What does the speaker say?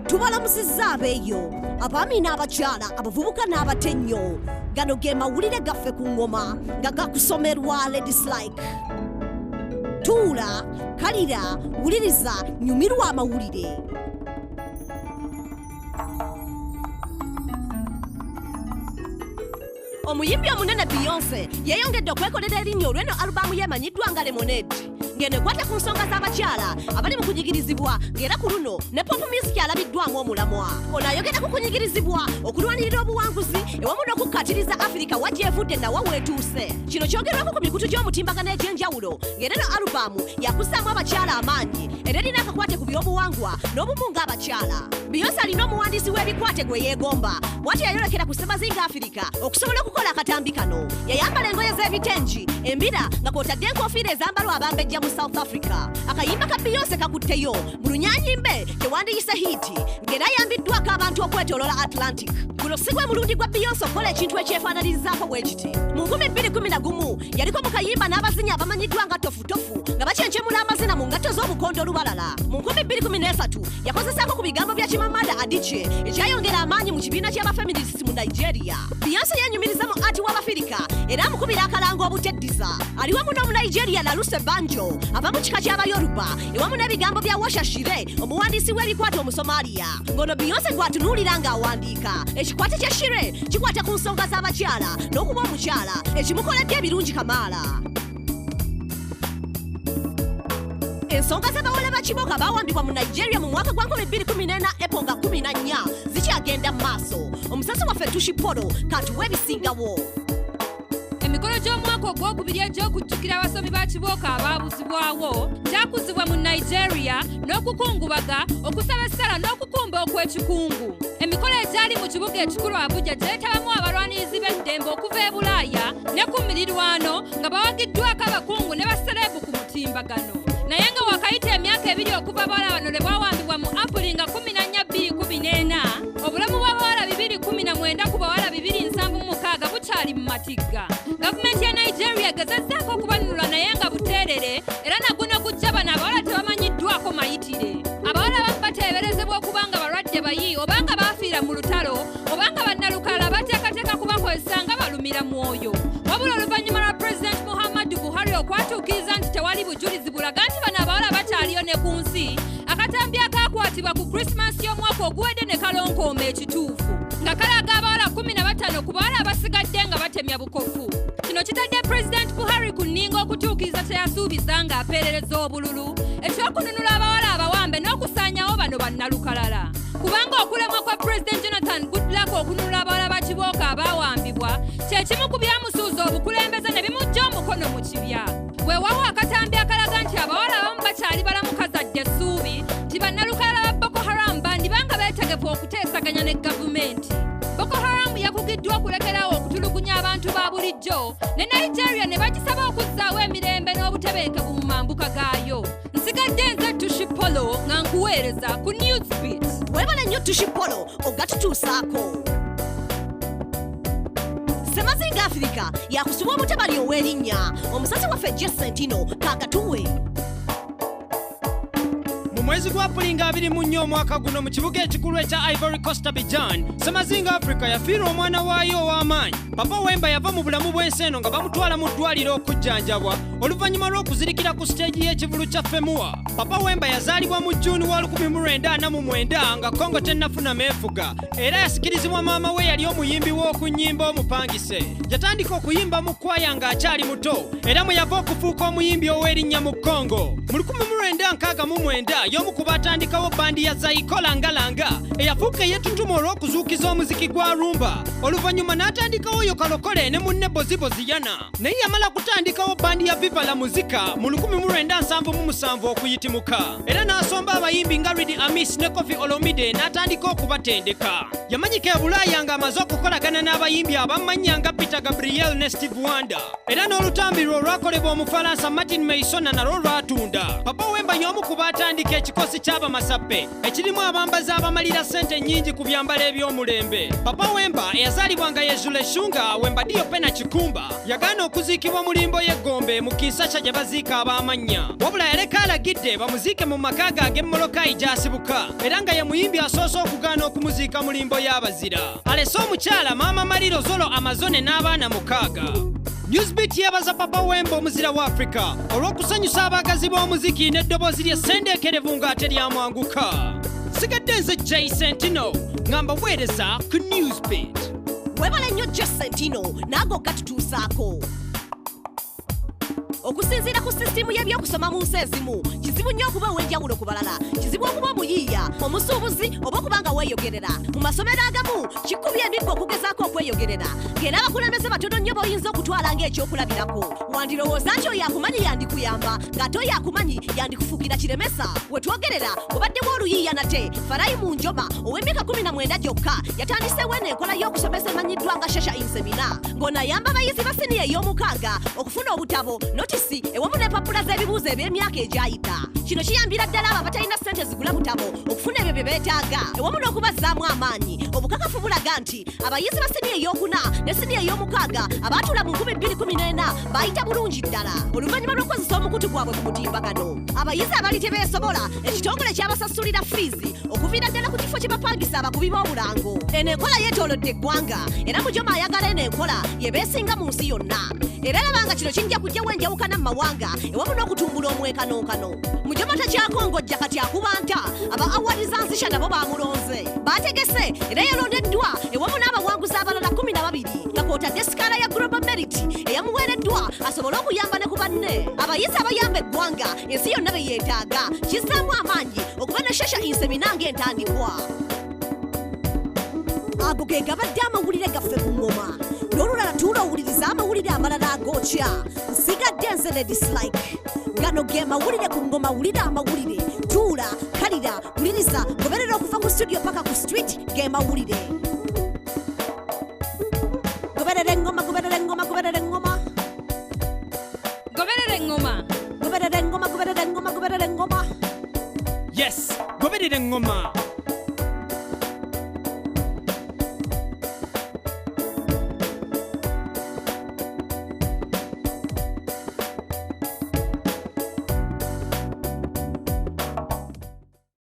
tubalamusizza abeeyo abaami n'abakyala abavubuka n'abatenyo gano ge mawulire gaffe ku ngoma nga gakusomerwa Ladies Like. Tuula, kalira, wuliriza, nyumirwa amawulire. Omuyimbi omunene Beyonce yeeyongedde okwekolera erinnya olw'eno alubamu yeemanyiddwa nga Lemonade. Ng'eno ekwata ku nsonga z'abakyala abali mu kunyigirizibwa ng'era ku luno ne pop music alabiddwamu omulamwa. Ono ayogera ku kunyigirizibwa okulwanirira obuwanguzi ewamu n'okukkatiriza Afirika wagyevudde nawa weetuuse. Kino kyogerwako ku mikutu gy'omutimbagano egy'enjawulo ng'era eno alubamu yakussaamu abakyala amaanyi era erina akakwate ku by'obuwangwa n'obumu ng'abakyala. Beyonce alina omuwandiisi w'ebikwate gwe yeegomba bw'atyo yayolekera ku Ssemazinga Afirika okusobola okukola akatambi kano. Yayambala engoye z'ebitengi embira nga kw'otadde enkofiira ezambalwa abambejja mu South Africa. Akayimba ka Beyonce kakutteyo mu lunyaanyimbe tewandiyise hiiti ng'era ayambiddwako abantu okwetoolola Atlantic. Guno si gwe mulundi gwa Beyonce okukola ekintu ekyefaananyirizaako bwe kiti. Mu 2011 yaliko mu kayimba n'abazinyi abamanyiddwa nga tofutofu nga bakyenkyemula amazina mu ngatto z'obukondo olubalala. Mu 2013 yakozesaako ku bigambo bya Chimamanda Adichie ekyayongera amaanyi mu kibiina ky'abafeminists mu Nigeria. Beyonce yenyumiriza mu ati w'Abafirika era amukubira akalango obuteddiza. Ali wamu n'Omunigeria Laluse Banjo ava mu kika ky'Abayoruba ewamu n'ebigambo bya Washa Shire omuwandiisi w'ebikwate Omusomalia. Ngono Beyonce gw'atunuulira ng'awandiika. Ekikwate kya Shire kikwata ku nsonga z'abakyala n'okuba omukyala ekimukoledde ebirungi kamaala. Ensonga z'abawala ba Kiboga bawambibwa mu Nigeria mu mwaka gwa 2014 April nga 14 zikyagenda mu maaso. Omusasi waffe Tushipolo katuwa ebisingawo. Emikolo gy'omwaka ogwokubiri egy'okujjukira abasomi ba Kiboga abaabuzibwawo gyakuzibwa mu Nigeria n'okukungubaga okusaba essala n'okukumba okw'ekikungu. Emikolo egyali mu kibuga ekikulu Abuja gyetabamu abalwanirizi b'eddembe okuva e Bulaaya ne ku mirirwano nga bawagiddwako abakungu ne bassereebu ku mutimbagano. Naye nga wakayita emyaka ebiri okuva abawala bano lwe bawambibwa mu Apuli nga 14-2014 obulamu bw'abawala 219 ku bawala 276 bukyali mu matigga. Gavumenti ya Nigeria egezezzaako okubanunula naye nga buteerere era naguna gujja bano abawala tebamanyiddwako mayitire. Abawala abamu bateeberezebwa okuba nga balwadde bayi obanga baafiira mu lutalo obanga bannalukala bateekateeka kubakozesa nga balumira mwoyo. Wabula oluvannyuma lwa Pulezidenti Muhammadu Buhari okwatuukiriza nti tewali bujulizi bulaga nti bano abawala bakyaliyo ne ku nsi, akatambi akaakwatibwa ku Krisimansi y'omwaka oguwedde ne kalonkooma ekituufu nga kalaga abawala 15 ku bawala abasigadde nga batemya bukofu. Kino kitadde Pulezidenti Buhari ku nninga okutuukiriza kyeyasuubiza ng'apeerereza obululu ekyokununula abawala abawambe n'okusaanyawo bano bannalukalala. Kubanga okulemwa kwa Pulezidenti Jonathan Goodluck okununula abawala ba Kiboga abaawambibwa kye kimu ku byamusuuza obukulembeze ne bimujja omukono mu kibya. Weewaawo akatambi akalaga nti abawala abamu bakyali balamu kazadde essuubi nti bannalukalala ba Boko Haram bandibanga beetegefu okuteesaganya ne gavumenti. Boko Haram yakugiddwa okulekerawo okutulugunya abantu ba bulijjo ne Nigeria ne bagisaba okuzzaawo emirembe n'obutebenkevu mu mambuka gaayo. Nsigadde nze Tushipolo nga nkuweereza ku Newsbeat. Weebale nnyo Tushipolo ogatutuusaako. Ssemazinga Afirika yakusibwa omutabali ow'erinnya omusasi waffe Jesentino kaakatuwe. Mwezi gwa Aprili nga 24 omwaka guno mu kibuga ekikulu ekya Ivory Coast Abidjan, Ssemazinga Africa yafiira omwana waayo ow'amaanyi. Papa Wemba yava mu bulamu bw'ensi eno nga bamutwala mu ddwaliro okujjanjabwa oluvannyuma lw'okuzirikira ku siteegi y'ekivulu kya Femua. Papa Wemba yazaalibwa mu Juni wa 1949 nga Congo tennafuna meefuga era yasikirizibwa maama we yali omuyimbi w'okunnyimba omupangise. Yatandika okuyimba mu kwaya ng'akyali muto era mwe yava okufuuka omuyimbi ow'erinnya mu Congo. Mu 1969 y'omu ku baatandikawo bandi ya Zaiko Langa eyafuuka eyeetutuma olw'okuzuukiza omuziki gwa rumba. Oluvannyuma n'atandikawo Yokalokole ne munne Bozibozi Yana. Naye yamala kutandikawo bandi ya Viva la Muzika mu 1977 okuyitimuka era n'asomba abayimbi nga Ridi Amis ne Koffi Olomide n'atandika okubatendeka. Yamanyika e Bulaaya ng'amaze okukolagana n'abayimbi abamanya nga Peter Gabriel ne Steve Wonder era n'olutambi lwe olwakolebwa Omufalansa Martin Meisona nalwo lwatunda. Papa Wemba y'omu ku baatandika ekikosi ky'abamasappe ekirimu abambazi abamalira ssente nnyingi ku byambalo eby'omulembe. Papa Wemba eyazaalibwanga ye Jules Shunga Wemba Diopena Kikumba yagaana okuziikibwa mu limbo y'eggombe mu Kinshasa gye baziika ab'amannya, wabula yaleka alagidde bamuziike mu maka ge ag'Emolokai gy'asibuka, era nga ye muyimbi asoose okugaana okumuziika mu limbo y'abazira. Alese omukyala Maama Maliro Zolo Amazone n'abaana 6. Newsbeat yebaza Papa Wemba omuzira wa Africa olw'okusanyusa abaagazi b'omuziki n'eddoboozi ly'essendeekerevu ng'ate lyamwanguka. Sigadde nze Jay Sentino ngamba weereza ku Newsbeat. Webale nnyo Jay Sentino naago okatutuusaako. Okusinziira ku sisitimu y'ebyokusoma mu nsi ezimu kizibu nnyo okuba ow'enjawulo ku balala, kizibu okuba omuyiiya, omusuubuzi oba okubanga weeyogerera. Mu masomero agamu kikubye emiggo okugezaako okweyogerera, ng'era abakulembeze batono nnyo b'oyinza okutwala ng'ekyokulabirako. Wandirowooza nti oyo akumanyi yandikuyamba ng'ate oyo akumanyi yandikufuukira kiremesa. We twogerera obaddewo oluyiiya nate Farayi Munjoma ow'emyaka 19 gyokka yatandiseewo eno enkola y'okusomesa emanyiddwa nga Shasha Insemina, ng'onayamba abayizi ba siniya ey'omukaaga okufuna obutabo notisi ewamu n'empapula z'ebibuuzo eby'emyaka egyayita. Kino kiyambira ddala abo abatalina ssente zigula butabo okufuna ebyo bye beetaaga ewamu n'okubazzaamu amaanyi. Obukakafu bulaga nti abayizi ba siniya ey'okuna ne siniya ey'omukaaga abaatuula mu 2014 bayita bulungi ddala oluvannyuma lw'okukozesa omukutu gwabwe ku mutimbagano. Abayizi abali tebeesobola ekitongole kyabasasulira fiizi okuviira ddala ku kifo kye bapangisa abakubi b'omulango. Eno enkola yeetoolodde eggwanga era Mujoma ayagala eno enkola ye beesinga mu nsi yonna. Era labanga kino kijja kujjawo enjawukana mu mawanga ewamu n'okutumbula omwekanonkano. Mujoma takyakongojja kati akuba nta aba awadi Zanzisha nabo bamulonze. Bategese era yalondeddwa ewamu n'abawanguzi abalala 12 nga kw'otadde sikaala ya Global Merit eyamuweereddwa asobole okuyamba ne ku banne. Abayizi abayamba eggwanga ensi yonna be yeetaaga kizzaamu amaanyi okuba ne Shasha Insemina ng'entandikwa. Ago ge gabadde amawulire gaffe ku ngoma. N'olulala tuula owuliriza amawulire amalala agookya. Nsigadde nze ne dislike. Gano ge mawulire ku ngoma, wulira amawulire. Tuula, kalira, wuliriza, goberera okuva ku studio paka ku street ge mawulire. Goberera engoma, goberera engoma, goberera engoma. Goberera engoma. Goberera engoma, goberera engoma, goberera engoma. Yes, goberera engoma.